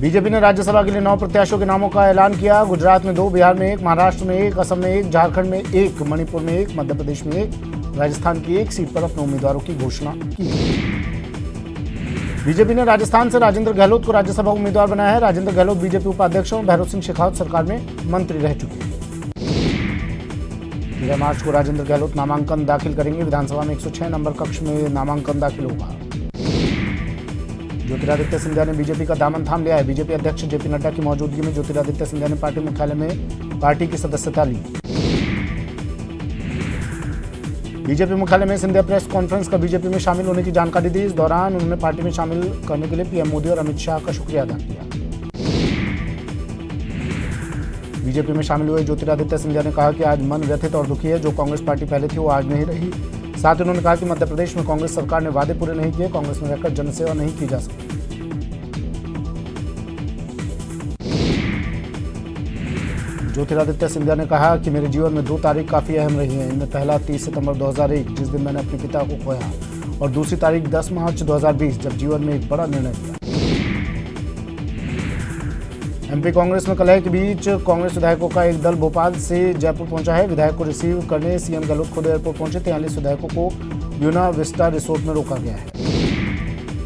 BJP ने राज्यसभा के लिए 9 प्रत्याशियों के नामों का ऐलान किया। गुजरात में 2, बिहार में 1, महाराष्ट्र में 1, असम में 1, झारखंड में 1, मणिपुर में 1, मध्य प्रदेश में 1, राजस्थान की 1 सीट पर अपने उम्मीदवारों की घोषणा की। बीजेपी ने राजस्थान से राजेंद्र गहलोत को राज्यसभा उम्मीदवार बनाया है। राजेंद्र गहलोत बीजेपी उपाध्यक्ष और भैरव सिंह शेखावत सरकार में मंत्री रह चुके हैं। 13 मार्च को राजेंद्र गहलोत नामांकन दाखिल करेंगे। विधानसभा में 106 नंबर कक्ष में नामांकन दाखिल होगा। ज्योतिरादित्य सिंधिया ने बीजेपी का दामन थाम लिया है। बीजेपी अध्यक्ष जेपी नड्डा की मौजूदगी में ज्योतिरादित्य सिंधिया ने पार्टी मुख्यालय में पार्टी की सदस्यता ली। बीजेपी मुख्यालय में सिंधिया प्रेस कॉन्फ्रेंस का बीजेपी में शामिल होने की जानकारी दी। इस दौरान उन्होंने पार्टी में शामिल करने के लिए पीएम मोदी और अमित शाह का शुक्रिया अदा किया। बीजेपी में शामिल हुए ज्योतिरादित्य सिंधिया ने कहा कि आज मन व्यथित और दुखी है। जो कांग्रेस पार्टी पहले थी वो आज नहीं रही। साथ ही उन्होंने कहा कि मध्य प्रदेश में कांग्रेस सरकार ने वादे पूरे नहीं किए। कांग्रेस में रहकर जनसेवा नहीं की जा सकती। ज्योतिरादित्य सिंधिया ने कहा कि मेरे जीवन में 2 तारीख काफी अहम रही हैं। इनमें पहला 30 सितंबर 2001 जिस दिन मैंने अपने पिता को खोया, और दूसरी तारीख 10 मार्च 2020 जब जीवन में एक बड़ा निर्णय लिया। एमपी कांग्रेस में कलह के बीच कांग्रेस विधायकों का एक दल भोपाल से जयपुर पहुंचा है। विधायक को रिसीव करने सीएम गहलोत खुद एयरपोर्ट पहुंचे। 43 विधायकों को ब्यूना विस्टा रिसोर्ट में रोका गया है।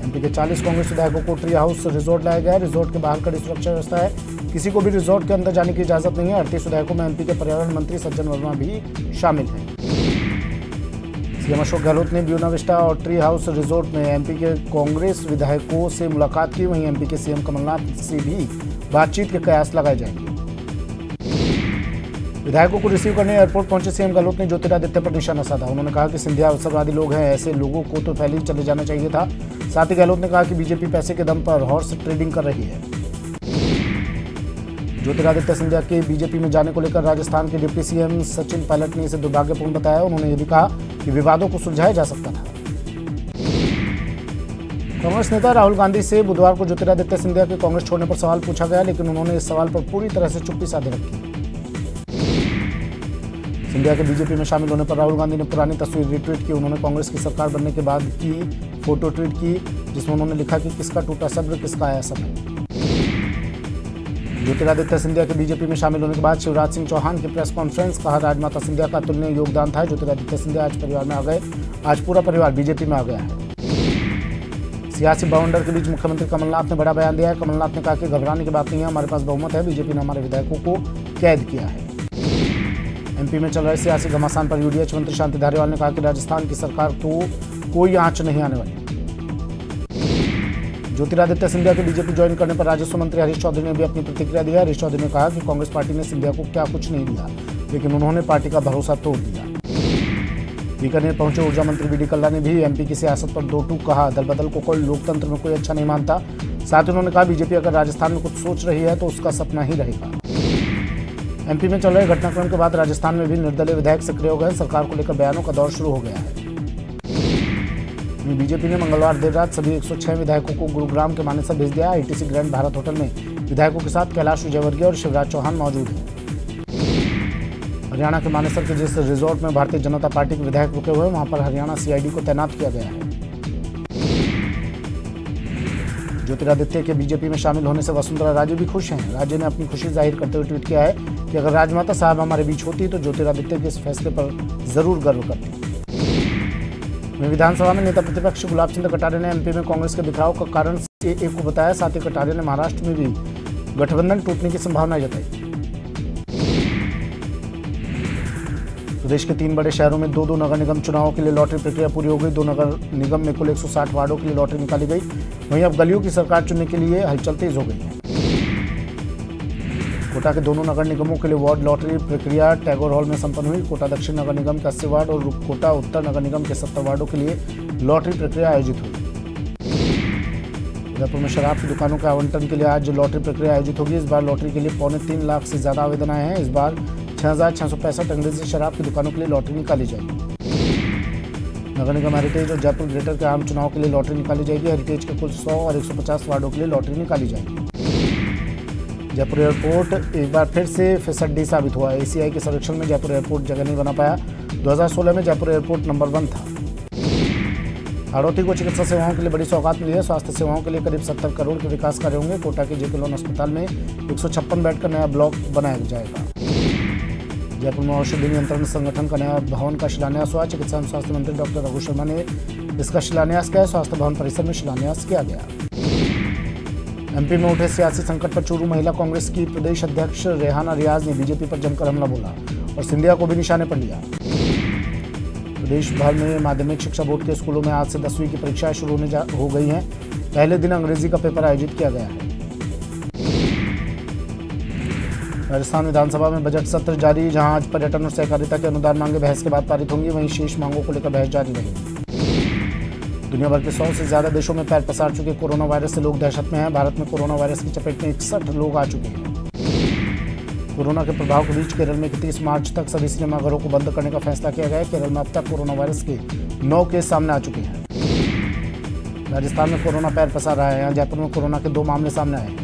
एमपी के 40 कांग्रेस विधायकों को ट्री हाउस रिसोर्ट लाया गया है। रिसोर्ट के बाहर कड़ी सुरक्षा व्यवस्था है। किसी को भी रिसोर्ट के अंदर जाने की इजाजत नहीं है। 38 विधायकों में एमपी के पर्यावरण मंत्री सज्जन वर्मा भी शामिल हैं। सीएम अशोक गहलोत ने ब्यूना विस्टा और ट्री हाउस रिसोर्ट में एमपी के कांग्रेस विधायकों से मुलाकात की। वहीं एमपी के सीएम कमलनाथ से भी बातचीत के कयास लगाए जाएंगे। विधायकों को रिसीव करने एयरपोर्ट पहुंचे सीएम गहलोत ने ज्योतिरादित्य पर निशाना साधा। उन्होंने कहा कि सिंधिया अवसरवादी लोग हैं, ऐसे लोगों को तो पहले ही चले जाना चाहिए था। साथ ही गहलोत ने कहा कि बीजेपी पैसे के दम पर हॉर्स ट्रेडिंग कर रही है। ज्योतिरादित्य सिंधिया के बीजेपी में जाने को लेकर राजस्थान के डिप्टी सीएम सचिन पायलट ने इसे दुर्भाग्यपूर्ण बताया। उन्होंने ये भी कहा कि विवादों को सुलझाया जा सकता था। कांग्रेस नेता राहुल गांधी से बुधवार को ज्योतिरादित्य सिंधिया के कांग्रेस छोड़ने पर सवाल पूछा गया, लेकिन उन्होंने इस सवाल पर पूरी तरह से चुप्पी साधे रखी। सिंधिया के बीजेपी में शामिल होने पर राहुल गांधी ने पुरानी तस्वीर रिट्वीट की। उन्होंने कांग्रेस की सरकार बनने के बाद की फोटो ट्वीट की, जिसमें उन्होंने लिखा कि किसका टूटा सब्र किसका आया समय। ज्योतिरादित्य सिंधिया के बीजेपी में शामिल होने के बाद शिवराज सिंह चौहान की प्रेस कॉन्फ्रेंस, कहा राजमाता सिंधिया का अतुलनीय योगदान था। ज्योतिरादित्य सिंधिया आज परिवार में आ गए। आज पूरा परिवार बीजेपी में आ गया है। सियासी बवंडर के बीच मुख्यमंत्री कमलनाथ ने बड़ा बयान दिया है। कमलनाथ ने कहा कि घबराने की बात नहीं है, हमारे पास बहुमत है। बीजेपी ने हमारे विधायकों को कैद किया है। एमपी में चल रहे सियासी घमासान पर यूडीएच मंत्री शांति धारीवाल ने कहा कि राजस्थान की सरकार को कोई आंच नहीं आने वाली। ज्योतिरादित्य सिंधिया के बीजेपी ज्वाइन करने पर राजस्व मंत्री हरीश चौधरी ने भी अपनी प्रतिक्रिया दी है। हरीश चौधरी ने कहा कि कांग्रेस पार्टी ने सिंधिया को क्या कुछ नहीं दिया, लेकिन उन्होंने पार्टी का भरोसा तोड़ दिया। बीकानेर पहुंचे ऊर्जा मंत्री वीडी कल्ला ने भी एमपी की सियासत पर दो टूक कहा। दल बदल को कोई लोकतंत्र में कोई अच्छा नहीं मानता। साथ ही उन्होंने कहा बीजेपी अगर राजस्थान में कुछ सोच रही है तो उसका सपना ही रहेगा। एमपी में चल रहे घटनाक्रम के बाद राजस्थान में भी निर्दलीय विधायक सक्रिय हो गए। सरकार को लेकर बयानों का दौर शुरू हो गया है। बीजेपी ने मंगलवार देर रात सभी 106 विधायकों को गुरुग्राम के मानेसर भेज दिया। आईटीसी ग्रैंड भारत होटल में विधायकों के साथ कैलाश विजयवर्गीय और शिवराज चौहान मौजूद हैं। हरियाणा के मानेसर के जिस रिजॉर्ट में भारतीय जनता पार्टी के विधायक रुके हुए हैं, वहां पर हरियाणा सीआईडी को तैनात किया गया है। ज्योतिरादित्य के बीजेपी में शामिल होने से वसुंधरा राजे भी खुश हैं। राजे ने अपनी खुशी जाहिर करते हुए ट्वीट किया है कि अगर राजमाता साहब हमारे बीच होती तो ज्योतिरादित्य के इस फैसले पर जरूर गर्व करती। विधानसभा में नेता प्रतिपक्ष गुलाब चंद कटारिया ने एमपी में कांग्रेस के बिखराव का कारण सीएए को बताया। साथ ही कटारिया ने महाराष्ट्र में भी गठबंधन टूटने की संभावना जताई। प्रदेश के 3 बड़े शहरों में 2-2 नगर निगम चुनावों के लिए लॉटरी प्रक्रिया पूरी हो गई। 2 नगर निगम में कुल 160 वार्डों के लिए लॉटरी निकाली गई। वहीं अब गलियों की सरकार चुनने के लिए हलचल तेज हो गई है। कोटा के दोनों नगर निगमों के लिए वार्ड लॉटरी प्रक्रिया टैगोर हॉल में संपन्न हुई। कोटा दक्षिण नगर निगम के 80 वार्ड और कोटा उत्तर नगर निगम के 70 वार्डों के लिए लॉटरी प्रक्रिया आयोजित हुई। उदयपुर में शराब की दुकानों के आवंटन के लिए आज लॉटरी प्रक्रिया आयोजित होगी। इस बार लॉटरी के लिए 3.25 लाख से ज्यादा आवेदन आए हैं। इस बार 6,665 अंग्रेजी शराब की दुकानों के लिए लॉटरी निकाली जाएगी। नगर निगम हेरिटेज और जयपुर ग्रेटर के आम चुनाव के लिए लॉटरी निकाली जाएगी। हेरिटेज के कुल 100 और 150 वार्डों के लिए लॉटरी निकाली जाएगी। जयपुर एयरपोर्ट एक बार फिर से फिसड्डी साबित हुआ। एसीआई के सर्वेक्षण में जयपुर एयरपोर्ट जगह नहीं बना पाया। 2016 में जयपुर एयरपोर्ट नंबर 1 था। हाड़ौती को चिकित्सा सेवाओं के लिए बड़ी सौगात मिली है। स्वास्थ्य सेवाओं के लिए करीब 70 करोड़ के विकास कार्य होंगे। कोटा के जेके लोन अस्पताल में 156 बेड का नया ब्लॉक बनाया जाएगा। जयपुर में औषधि नियंत्रण संगठन का नया भवन का शिलान्यास हुआ। चिकित्सा एवं स्वास्थ्य मंत्री डॉक्टर रघु शर्मा ने इसका शिलान्यास किया। स्वास्थ्य भवन परिसर में शिलान्यास किया गया। एमपी में उठे सियासी संकट पर चूरू महिला कांग्रेस की प्रदेश अध्यक्ष रेहाना रियाज ने बीजेपी पर जमकर हमला बोला और सिंधिया को भी निशाने पर लिया। प्रदेश भर में माध्यमिक शिक्षा बोर्ड के स्कूलों में आज से 10वीं की परीक्षाएं शुरू हो गई हैं। पहले दिन अंग्रेजी का पेपर आयोजित किया गया है। राजस्थान विधानसभा में बजट सत्र जारी, जहां आज पर्यटन और सहकारिता के अनुदान मांगे बहस के बाद पारित होंगी, वहीं शेष मांगों को लेकर बहस जारी रहेगी। दुनिया भर के 100 से ज्यादा देशों में पैर पसार चुके कोरोना वायरस से लोग दहशत में हैं। भारत में कोरोना वायरस की चपेट में 61 लोग आ चुके हैं। कोरोना के प्रभाव के बीच केरल में 31 मार्च तक सभी सिनेमाघरों को बंद करने का फैसला किया गया है। केरल में अब तक कोरोना वायरस के 9 केस सामने आ चुके हैं। राजस्थान में कोरोना पैर पसार रहा है। यहाँ जयपुर में कोरोना के 2 मामले सामने आए हैं।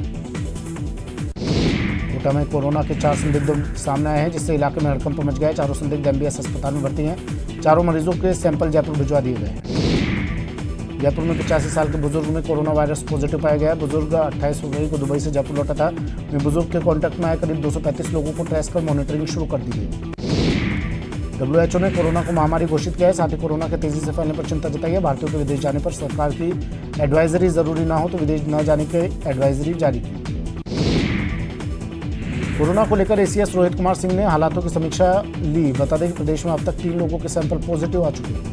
कोटा में कोरोना के 4 संदिग्ध सामने आए हैं, जिससे इलाके में हड़कंप मच गया। चारों संदिग्ध एमबीएस अस्पताल में भर्ती हैं। चारों मरीजों के सैंपल जयपुर भिजवा दिए गए हैं। जयपुर में 85 साल के बुजुर्ग में कोरोना वायरस पॉजिटिव पाया गया है। बुजुर्ग 28 फरवरी को दुबई से जयपुर लौटा था। वहीं बुजुर्ग के कॉन्टैक्ट में आए करीब 235 लोगों को ट्रेस कर मॉनिटरिंग शुरू कर दी गई। WHO ने कोरोना को महामारी घोषित किया है। साथ ही कोरोना के तेजी से फैलने पर चिंता जताई है। भारतीयों के विदेश जाने पर सरकार की एडवाइजरी जरूरी ना हो तो विदेश न जाने की एडवाइजरी जारी की। कोरोना को लेकर एसीएस रोहित कुमार सिंह ने हालातों की समीक्षा ली। बता दें कि प्रदेश में अब तक 3 लोगों के सैंपल पॉजिटिव आ चुके हैं।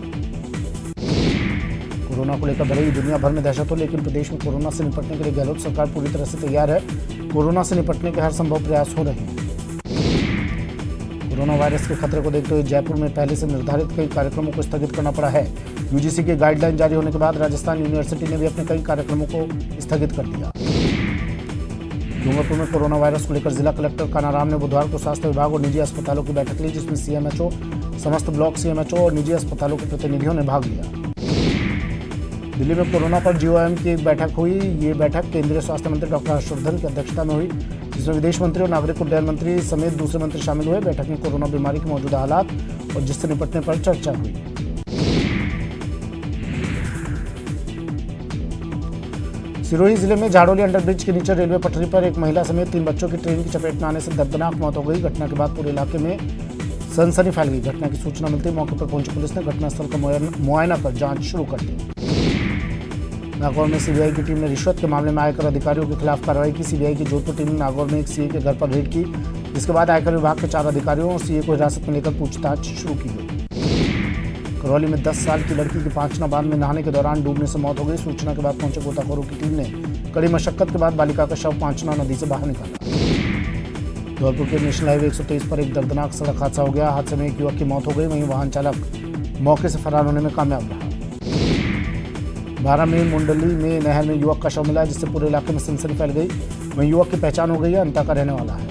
कोरोना को लेकर भले ही दुनिया भर में दहशत हो, लेकिन प्रदेश में कोरोना से निपटने के लिए गहलोत सरकार पूरी तरह से तैयार है। कोरोना से निपटने के हर संभव प्रयास हो रहे हैं। कोरोना वायरस के खतरे को देखते हुए जयपुर में पहले से निर्धारित कई कार्यक्रमों को स्थगित करना पड़ा है। यूजीसी की गाइडलाइन जारी होने के बाद राजस्थान यूनिवर्सिटी ने भी अपने कई कार्यक्रमों को स्थगित कर दिया। डूंगरपुर में कोरोना वायरस को लेकर जिला कलेक्टर कानाराम ने बुधवार को स्वास्थ्य विभाग और निजी अस्पतालों की बैठक ली, जिसमें सीएमएचओ, समस्त ब्लॉक सीएमएचओ और निजी अस्पतालों के प्रतिनिधियों ने भाग लिया। दिल्ली में कोरोना पर जीओएम की एक बैठक हुई। ये बैठक केंद्रीय स्वास्थ्य मंत्री डॉक्टर हर्षवर्धन की अध्यक्षता में हुई, जिसमें विदेश मंत्री और नागरिक उड्डयन मंत्री समेत दूसरे मंत्री शामिल हुए। बैठक में कोरोना बीमारी के मौजूदा हालात और जिससे निपटने पर चर्चा हुई। सिरोही जिले में झाड़ोली अंडरब्रिज के नीचे रेलवे पटरी पर एक महिला समेत 3 बच्चों की ट्रेन की चपेट में आने से दर्दनाक मौत हो गई। घटना के बाद पूरे इलाके में सनसनी फैल गई। घटना की सूचना मिलते ही मौके पर पहुंची पुलिस ने घटनास्थल का मुआयना कर जांच शुरू कर दी। नागौर में सीबीआई की टीम ने रिश्वत के मामले में आयकर अधिकारियों के खिलाफ कार्रवाई की। सीबीआई की जोधपुर टीम ने नागौर में एक सीए के घर पर रेड की, जिसके बाद आयकर विभाग के 4 अधिकारियों और सीए को हिरासत में लेकर पूछताछ शुरू की गई। करौली में 10 साल की लड़की की पांचना बांध में नहाने के दौरान डूबने से मौत हो गई। सूचना के बाद पहुंचे गोताखोरों की टीम ने कड़ी मशक्कत के बाद बालिका का शव पांचना नदी से बाहर निकाला। धौलपुर के नेशनल हाईवे 123 पर एक दर्दनाक सड़क हादसा हो गया। हादसे में एक युवक की मौत हो गई, वहीं वाहन चालक मौके से फरार होने में कामयाब रहा। 12 में मुंडली में नहर में युवक का शव मिला, जिससे पूरे इलाके में सनसनी फैल गई। वहीं युवक की पहचान हो गई है, अंता का रहने वाला है।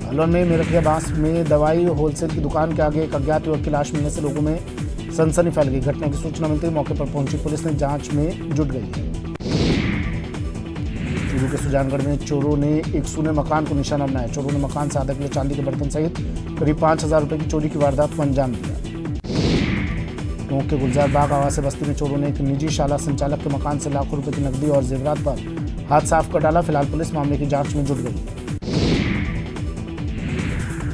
अलवर में मेरठिया बांस में दवाई होलसेल की दुकान के आगे एक अज्ञात युवक की लाश मिलने से लोगों में सनसनी फैल गई। घटना की सूचना मिलते ही मौके पर पहुंची पुलिस ने जांच में जुट गई है। चूरू के सुजानगढ़ में चोरों ने एक सूने मकान को निशाना बनाया। चोरों ने मकान से आधा किलो चांदी के बर्तन सहित करीब 5000 रुपए की चोरी की वारदात को अंजाम दिया। टोंक के गुलजार बाग आवासीय बस्ती में चोरों ने एक निजी शाला संचालक के मकान से लाखों रुपए की नकदी और जेवरात पर हाथ साफ कर डाला। फिलहाल पुलिस मामले की जांच में जुट गई है।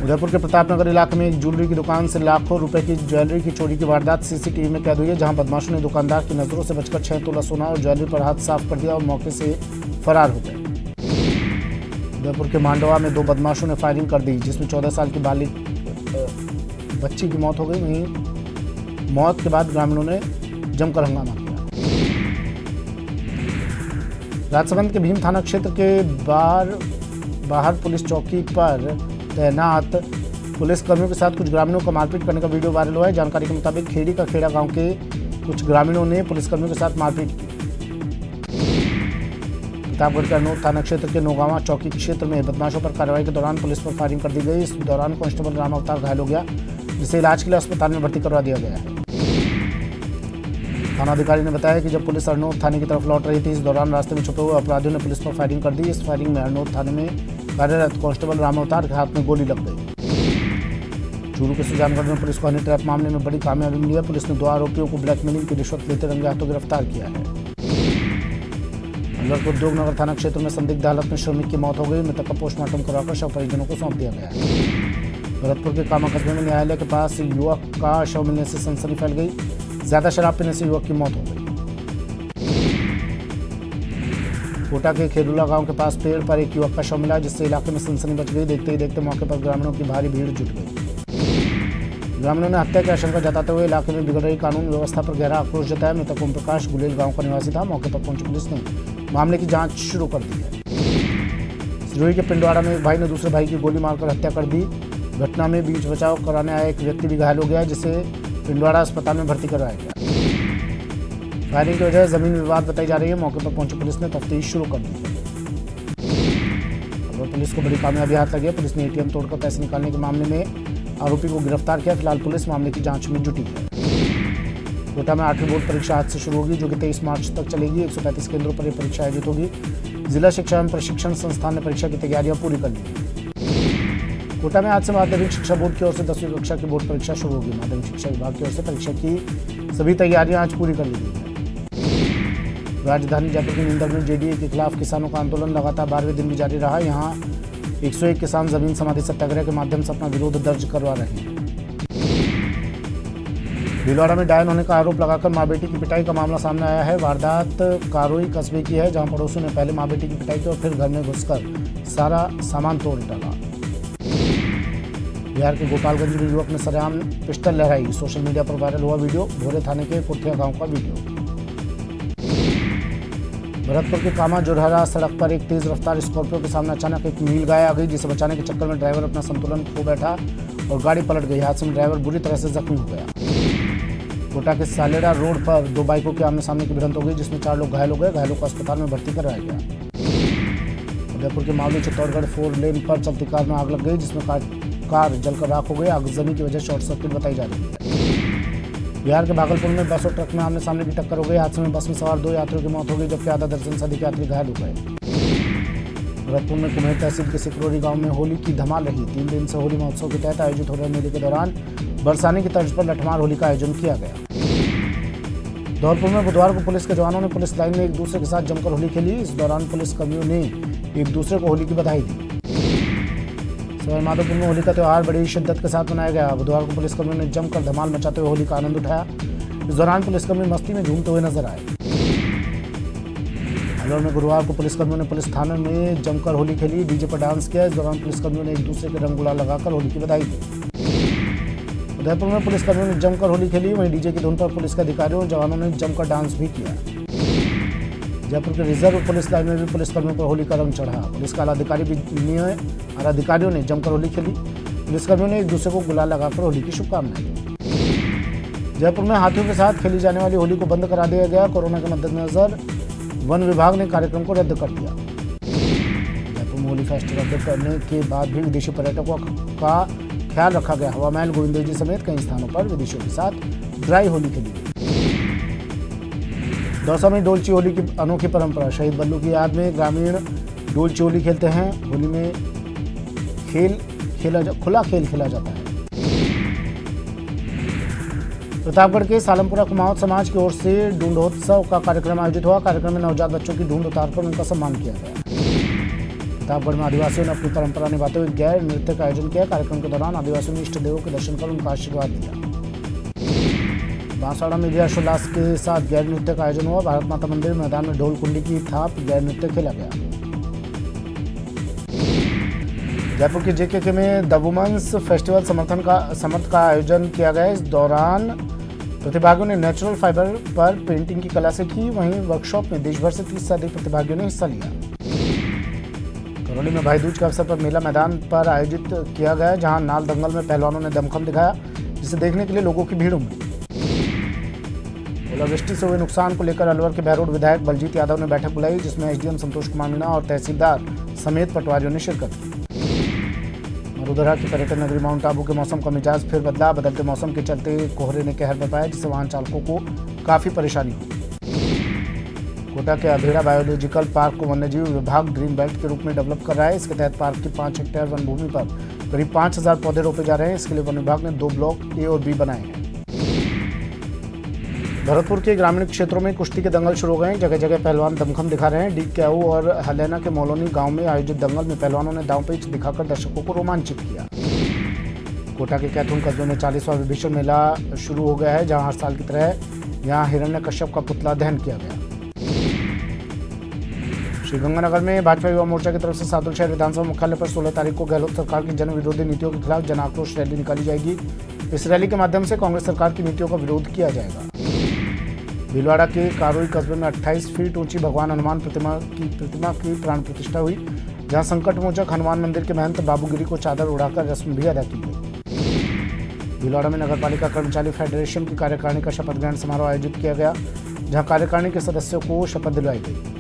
उदयपुर के प्रतापनगर इलाके में एक ज्वेलरी की दुकान से लाखों रुपए की ज्वेलरी की चोरी की वारदात सीसीटीवी में कैद हुई है, जहां बदमाशों ने दुकानदार की नजरों से बचकर 6 तोला सोना और ज्वेलरी पर हाथ साफ कर दिया और मौके से फरार हो गए। उदयपुर के मांडवा में 2 बदमाशों ने फायरिंग कर दी, जिसमें 14 साल की बच्ची की मौत हो गई। वहीं मौत के बाद ग्रामीणों ने जमकर हंगामा किया। राजसमंद के भीम थाना क्षेत्र के बाहर पुलिस चौकी पर तैनात पुलिसकर्मियों के साथ कुछ ग्रामीणों का मारपीट करने का वीडियो वायरल हुआ है। जानकारी के मुताबिक खेड़ी का खेड़ा गांव के कुछ ग्रामीणों ने पुलिसकर्मियों के साथ मारपीट की। प्रतापगढ़ के अरनोद थाना क्षेत्र के नौगावा चौकी क्षेत्र में बदमाशों पर कार्रवाई के दौरान पुलिस पर फायरिंग कर दी गई। इस दौरान कांस्टेबल राम अवतार घायल हो गया, जिसे इलाज के लिए अस्पताल में भर्ती करवा दिया गया है। थानाधिकारी ने बताया कि जब पुलिस अरनोद थाने की तरफ लौट रही थी, इस दौरान रास्ते में छुपे हुए अपराधियों ने पुलिस पर फायरिंग कर दी। इस फायरिंग में अरनोद थाने में कार्यरत कांस्टेबल राम अवतार के हाथ में गोली लग गई। चूरू के सुजानगढ़ में पुलिस को हनी ट्रैप मामले में बड़ी कामयाबी मिली है। पुलिस ने 2 आरोपियों को ब्लैकमेलिंग की रिश्वत लेते रंगे हाथों गिरफ्तार किया है। अलवर के उद्योगनगर थाना क्षेत्र में संदिग्ध हालत में श्रमिक की मौत हो गई। मृतक का पोस्टमार्टम कराकर शव परिजनों को सौंप दिया गया है। भरतपुर के कामा कस्बे में न्यायालय के पास युवक का शव मिलने से सनसनी फैल गई। ज्यादा शराब पीने से युवक की मौत हो गई। कोटा के खेरुला गांव के पास पेड़ पर एक युवक का शव मिला, जिससे इलाके में सनसनी मच गई। देखते ही देखते मौके पर ग्रामीणों की भारी भीड़ जुट गई। ग्रामीणों ने हत्या की आशंका जताते हुए इलाके में बिगड़ रही कानून व्यवस्था पर गहरा आक्रोश जताया। मृतक ओम प्रकाश गुलेल गांव का निवासी था। मौके पर पहुंची पुलिस ने मामले की जांच शुरू कर दी है। सिरोही के पिंडवाड़ा में एक भाई ने दूसरे भाई की गोली मारकर हत्या कर दी। घटना में बीच बचाव कराने आया एक व्यक्ति भी घायल हो गया, जिसे पिंडवाड़ा अस्पताल में भर्ती कराया गया। फायरिंग की वजह जमीन विवाद बताई जा रही है। मौके पर पहुंची पुलिस ने तफ्तीश शुरू कर दी है। और पुलिस को बड़ी कामयाबी हाथ लगी है। पुलिस ने एटीएम तोड़कर पैसे निकालने के मामले में आरोपी को गिरफ्तार किया। फिलहाल पुलिस मामले की जांच में जुटी है। कोटा में 8वीं बोर्ड परीक्षा आज से शुरू होगी, जो कि 23 मार्च तक चलेगी। 135 केंद्रों पर यह परीक्षा आयोजित होगी। जिला शिक्षा एवं प्रशिक्षण संस्थान ने परीक्षा की तैयारियां पूरी कर ली है। कोटा में आज से माध्यमिक शिक्षा बोर्ड की ओर से 10वीं कक्षा की बोर्ड परीक्षा शुरू होगी। माध्यमिक शिक्षा विभाग की ओर से परीक्षा की सभी तैयारियां आज पूरी कर ली गई है। राजधानी जयपुर के नींदर में जेडीए के खिलाफ किसानों का आंदोलन लगातार 12वें दिन भी जारी रहा। यहां 101 किसान जमीन समाधि सत्याग्रह के माध्यम से अपना विरोध दर्ज करवा रहे हैं। भीलवाड़ा में डायन होने का आरोप लगाकर मां बेटी की पिटाई का मामला सामने आया है। वारदात कारोई कस्बे की है, जहां पड़ोसियों ने पहले मां बेटी की पिटाई की और फिर घर में घुसकर सारा सामान तोड़ डाला। बिहार के गोपालगंज में युवक ने सरेआम पिस्टल लहराई। सोशल मीडिया पर वायरल हुआ वीडियो भोरे थाने के कुर्थिया गांव का वीडियो। भरतपुर के कामा जोरहरा सड़क पर एक तेज रफ्तार स्कॉर्पियो के सामने अचानक एक नील गाय आ गई, जिसे बचाने के चक्कर में ड्राइवर अपना संतुलन खो बैठा और गाड़ी पलट गई। हादसे में ड्राइवर बुरी तरह से जख्मी हो गया। कोटा के सालेड़ा रोड पर 2 बाइकों के आमने सामने की भिड़ंत हो गई, जिसमें 4 लोग घायल हो गए। घायलों को अस्पताल में भर्ती करवाया गया। उदयपुर के मामले चित्तौड़गढ़ 4 लेन पर चलती कार में आग लग गई, जिसमें कार जलकर राख हो गई। आगजनी की वजह शॉर्ट सर्किट बताई जा रही है। बिहार के भागलपुर में बस और ट्रक में आमने सामने की टक्कर हो गई। हादसे में बस में सवार 2 यात्रियों की मौत हो गई, जबकि आधा दर्जन से अधिक यात्री घायल हो गए। भरतपुर में कुम्हेर तहसील के सिकरोरी गांव में होली की धमाल रही। 3 दिन से होली महोत्सव के तहत आयोजित हो रहे मेले के दौरान बरसाने की तर्ज पर लठमार होली का आयोजन किया गया। धौलपुर में बुधवार को पुलिस के जवानों ने पुलिस लाइन में एक दूसरे के साथ जमकर होली खेली। इस दौरान पुलिस कर्मियों ने एक दूसरे को होली की बधाई दी। सवाईमाधोपुर में होली का त्यौहार बड़ी शिद्दत के साथ मनाया गया। बुधवार को पुलिसकर्मियों ने जमकर धमाल मचाते हुए होली का आनंद उठाया। इस दौरान पुलिसकर्मी मस्ती में झूमते हुए नजर आए। अलवर में गुरुवार को पुलिसकर्मियों ने पुलिस थाने में जमकर होली खेली, डीजे पर डांस किया। इस दौरान पुलिसकर्मियों ने एक दूसरे के रंग गुलाल लगाकर होली की बधाई दी। उदयपुर में पुलिसकर्मियों ने जमकर होली खेली, वहीं डीजे की धुन पर पुलिस के अधिकारियों और जवानों ने जमकर डांस भी किया। जयपुर के रिजर्व पुलिस लाइन में भी पुलिसकर्मियों पर होली का रंग चढ़ा। पुलिस के अधिकारियों ने जमकर होली खेली। पुलिसकर्मियों ने एक दूसरे को गुलाल लगाकर होली की शुभकामनाएं दी। जयपुर में हाथियों के साथ खेली जाने वाली होली को बंद करा दिया गया। कोरोना के मद्देनजर वन विभाग ने कार्यक्रम को रद्द कर दिया। जयपुर में होली फेस्टिवल रद्द करने के बाद भी विदेशी पर्यटकों का ख्याल रखा गया। हवा महल, गोविंद जी समेत कई स्थानों पर विदेशियों के साथ ड्राई होली खेली गई। दौसा में डोलची होली की अनोखी परंपरा। शहीद बल्लू की याद में ग्रामीण डोलची होली खेलते हैं। होली में खुला खेल खेला जाता है। प्रतापगढ़ के सालमपुरा कुमाऊं समाज की ओर से ढूंढोत्सव का कार्यक्रम आयोजित हुआ। कार्यक्रम में नवजात बच्चों की ढूंढ उतारकर उनका सम्मान किया गया। प्रतापगढ़ में आदिवासियों ने अपनी परंपरा निभाते हुए गैर नृत्य का आयोजन किया। कार्यक्रम के दौरान आदिवासियों ने इष्ट देवों के दर्शन कर उनका आशीर्वाद दिया। बांसवाड़ा में भी हर्षोल्लास के साथ गैर नृत्य का आयोजन हुआ। भारत माता मंदिर मैदान में ढोल कुंडी की थाप गैर नृत्य खेला गया। जयपुर के जेके में द वुमेन्स फेस्टिवल समर्थ का आयोजन किया गया। इस दौरान प्रतिभागियों ने नेचुरल फाइबर पर पेंटिंग की कला सीखी। वहीं वर्कशॉप में देश भर से 30 से अधिक प्रतिभागियों ने हिस्सा लिया। करौली में भाई दूज के अवसर पर मेला मैदान पर आयोजित किया गया, जहां नाल दंगल में पहलवानों ने दमखम दिखाया, जिसे देखने के लिए लोगों की भीड़ उमड़ी। ओलावृष्टि से हुए नुकसान को लेकर अलवर के बहरोड विधायक बलजीत यादव ने बैठक बुलाई, जिसमें एसडीएम संतोष कुमार मीणा और तहसीलदार समेत पटवारियों ने शिरकत की। मरुधरा की पर्यटन नगरी माउंट आबू के मौसम का मिजाज फिर बदला। बदलते मौसम के चलते कोहरे ने कहर बरपाया, जिससे वाहन चालकों को काफी परेशानी हुई। कोटा के अभेड़ा बायोलॉजिकल पार्क को वन्यजीव विभाग ग्रीन बेल्ट के रूप में डेवलप कर रहा है। इसके तहत पार्क की 5 हेक्टेयर वन भूमि पर करीब 5000 पौधे रोपे जा रहे हैं। इसके लिए वन विभाग ने 2 ब्लॉक ए और बी बनाए हैं। भरतपुर के ग्रामीण क्षेत्रों में कुश्ती के दंगल शुरू हो गए हैं। जगह जगह पहलवान दमखम दिखा रहे हैं। डीक्याऊ और हलैना के मोलोनी गांव में आयोजित दंगल में पहलवानों ने दांव पेच दिखाकर दर्शकों को रोमांचित किया। कोटा के कैथून कस्बे में 40वां विभीषण मेला शुरू हो गया है, जहां हर साल की तरह यहां हिरण्यकश्यप का पुतला दहन किया गया। श्रीगंगानगर में भाजपा युवा मोर्चा की तरफ से सादुलशहर विधानसभा मुख्यालय पर 16 तारीख को गहलोत सरकार की जन विरोधी नीतियों के खिलाफ जन आक्रोश रैली निकाली जाएगी। इस रैली के माध्यम से कांग्रेस सरकार की नीतियों का विरोध किया जाएगा। भीलवाड़ा के कारोई कस्बे में 28 फीट ऊंची भगवान हनुमान प्रतिमा की प्राण प्रतिष्ठा हुई, जहां संकट मोचक हनुमान मंदिर के महंत बाबूगिरी को चादर उड़ाकर रस्म भी अदा की गई। भीलवाड़ा में नगर पालिका कर्मचारी फेडरेशन की कार्यकारिणी का शपथ ग्रहण समारोह आयोजित किया गया, जहां कार्यकारिणी के सदस्यों को शपथ दिलवाई गई।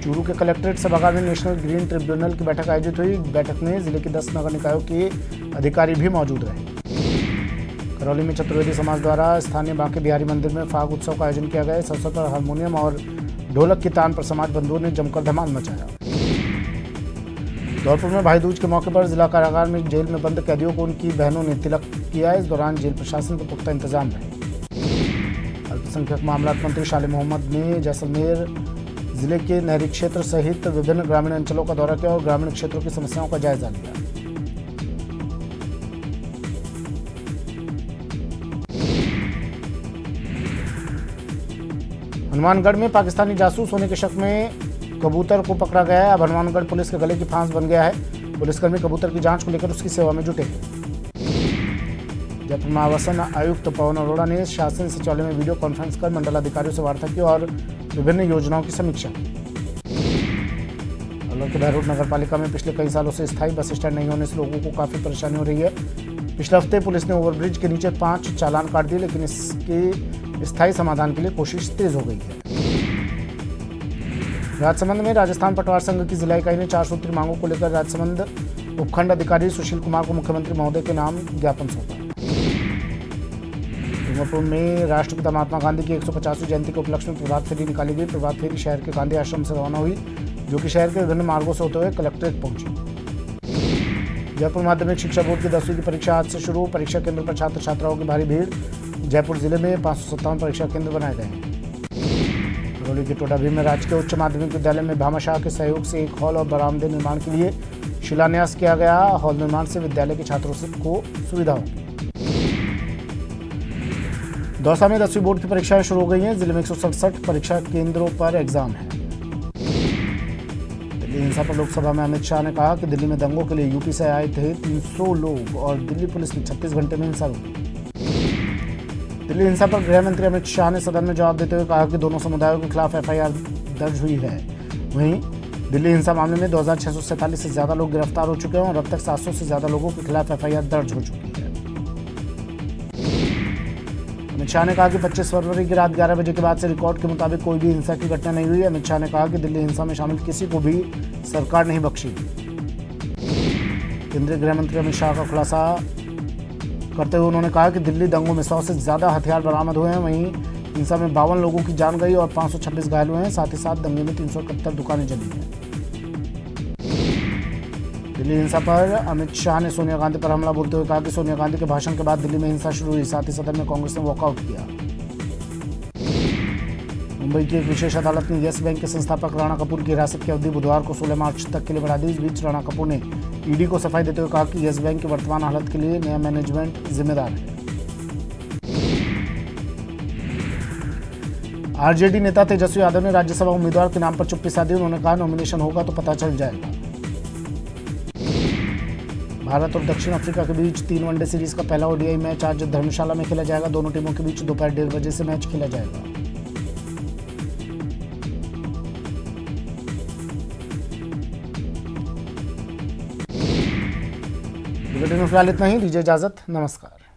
चूरू के कलेक्ट्रेट सभागार में नेशनल ग्रीन ट्रिब्यूनल की बैठक आयोजित हुई। बैठक में जिले के 10 नगर निकायों के अधिकारी भी मौजूद रहे। करौली में चतुर्वेदी समाज द्वारा स्थानीय बांके बिहारी मंदिर में फाग उत्सव का आयोजन किया गया। इस अवसर पर हारमोनियम और ढोलक की तान पर समाज बंधुओं ने जमकर धमाल मचाया। धौलपुर में भाई दूज के मौके पर जिला कारागार में जेल में बंद कैदियों को उनकी बहनों ने तिलक किया। इस दौरान जेल प्रशासन के पुख्ता इंतजाम रहे। अल्पसंख्यक मामलात मंत्री शाले मोहम्मद ने जैसलमेर जिले के नहरी क्षेत्र सहित विभिन्न ग्रामीण अंचलों का दौरा किया और ग्रामीण क्षेत्रों की समस्याओं का जायजा लिया। हनुमानगढ़ में पाकिस्तानी जासूस होने के शक में कबूतर को पकड़ा गया है। अब हनुमानगढ़ पुलिस के गले की फांस बन गया है। पुलिसकर्मी कबूतर की जांच को लेकर उसकी सेवा में जुटे हैं। जयपुर में आवासन आयुक्त पवन अरोड़ा ने शासन सचिवालय में वीडियो कॉन्फ्रेंस कर मंडलाधिकारियों से वार्ता की और विभिन्न योजनाओं की समीक्षा की। अलवर के बहरोड नगर पालिका में पिछले कई सालों से स्थायी बस स्टैंड नहीं होने से लोगों को काफी परेशानी हो रही है। पिछले हफ्ते पुलिस ने ओवरब्रिज के नीचे 5 चालान काट दिए, लेकिन इसके स्थायी समाधान के लिए कोशिश तेज हो गई है। राजसमंद में राजस्थान पटवार संघ की जिला इकाई ने 4 सूत्री मांगों को लेकर राजसमंद उपखंड अधिकारी सुशील कुमार को मुख्यमंत्री महोदय के नाम ज्ञापन सौंपा। डूंगरपुर में राष्ट्रपिता महात्मा गांधी की 150वीं जयंती के उपलक्ष्य में प्रभात फेरी निकाली गई। प्रभात फेरी शहर के गांधी आश्रम से रवाना हुई, जो कि शहर के विभिन्न मार्गों से होते हुए कलेक्ट्रेट पहुंची। जयपुर माध्यमिक शिक्षा बोर्ड की 10वीं की परीक्षा आज से शुरू। परीक्षा केंद्र पर छात्र छात्राओं की भारी भीड़। जयपुर जिले में 557 परीक्षा केंद्र बनाए गए हैं। करौली के टोडाभीम में राजकीय उच्च माध्यमिक विद्यालय में भामाशाह के सहयोग से एक हॉल और बरामदे निर्माण के लिए शिलान्यास किया गया। हॉल निर्माण से विद्यालय के छात्रों को सुविधा होगी। दौसा में 10वीं बोर्ड की परीक्षाएं शुरू हो गई हैं। जिले में 167 परीक्षा केंद्रों पर एग्जाम है। दिल्ली हिंसा पर लोकसभा में अमित शाह ने कहा कि दिल्ली में दंगों के लिए यूपी से आए थे 300 लोग और दिल्ली पुलिस ने 36 घंटे में हिंसा रोकी। दिल्ली हिंसा पर गृह मंत्री अमित शाह ने सदन में जवाब देते हुए कहा कि दोनों समुदायों के खिलाफ एफआईआर दर्ज हुई है। वहीं दिल्ली हिंसा मामले में 2647 से ज्यादा लोग गिरफ्तार हो चुके हैं और अब तक 700 से ज्यादा लोगों के खिलाफ एफआईआर दर्ज हो चुकी है। अमित शाह ने कहा कि 25 फरवरी की रात 11 बजे के बाद से रिकॉर्ड के मुताबिक कोई भी हिंसा की घटना नहीं हुई। अमित शाह ने कहा कि दिल्ली हिंसा में शामिल किसी को भी सरकार नहीं बख्शी। केंद्रीय गृह मंत्री अमित शाह का खुलासा करते हुए उन्होंने कहा कि दिल्ली दंगों में 100 से ज्यादा हथियार बरामद हुए हैं। वहीं हिंसा में 52 लोगों की जान गई और 526 घायल हुए हैं। साथ ही साथ दंगे में 371 दुकानें जली हैं। दिल्ली हिंसा पर अमित शाह ने सोनिया गांधी पर हमला बोलते हुए कहा कि सोनिया गांधी के भाषण के बाद दिल्ली में हिंसा शुरू हुई। साथ ही सदन में कांग्रेस ने वॉकआउट किया। मुंबई की एक विशेष अदालत ने येस बैंक के संस्थापक राणा कपूर की हिरासत की अवधि बुधवार को 16 मार्च तक के लिए बढ़ा दी। इस बीच राणा कपूर ने ईडी को सफाई देते हुए कहा कि येस बैंक की वर्तमान हालत के लिए नया मैनेजमेंट जिम्मेदार है। आरजेडी नेता तेजस्वी यादव ने राज्यसभा उम्मीदवार के नाम पर चुप्पी साधी। उन्होंने कहा नॉमिनेशन होगा तो पता चल जाएगा। भारत और दक्षिण अफ्रीका के बीच 3 वनडे सीरीज का पहला ओडीआई मैच आज धर्मशाला में खेला जाएगा। दोनों टीमों के बीच दोपहर 1:30 बजे से मैच खेला जाएगा। बुलेटिन में फिलहाल इतना ही। दीजिए इजाजत। नमस्कार।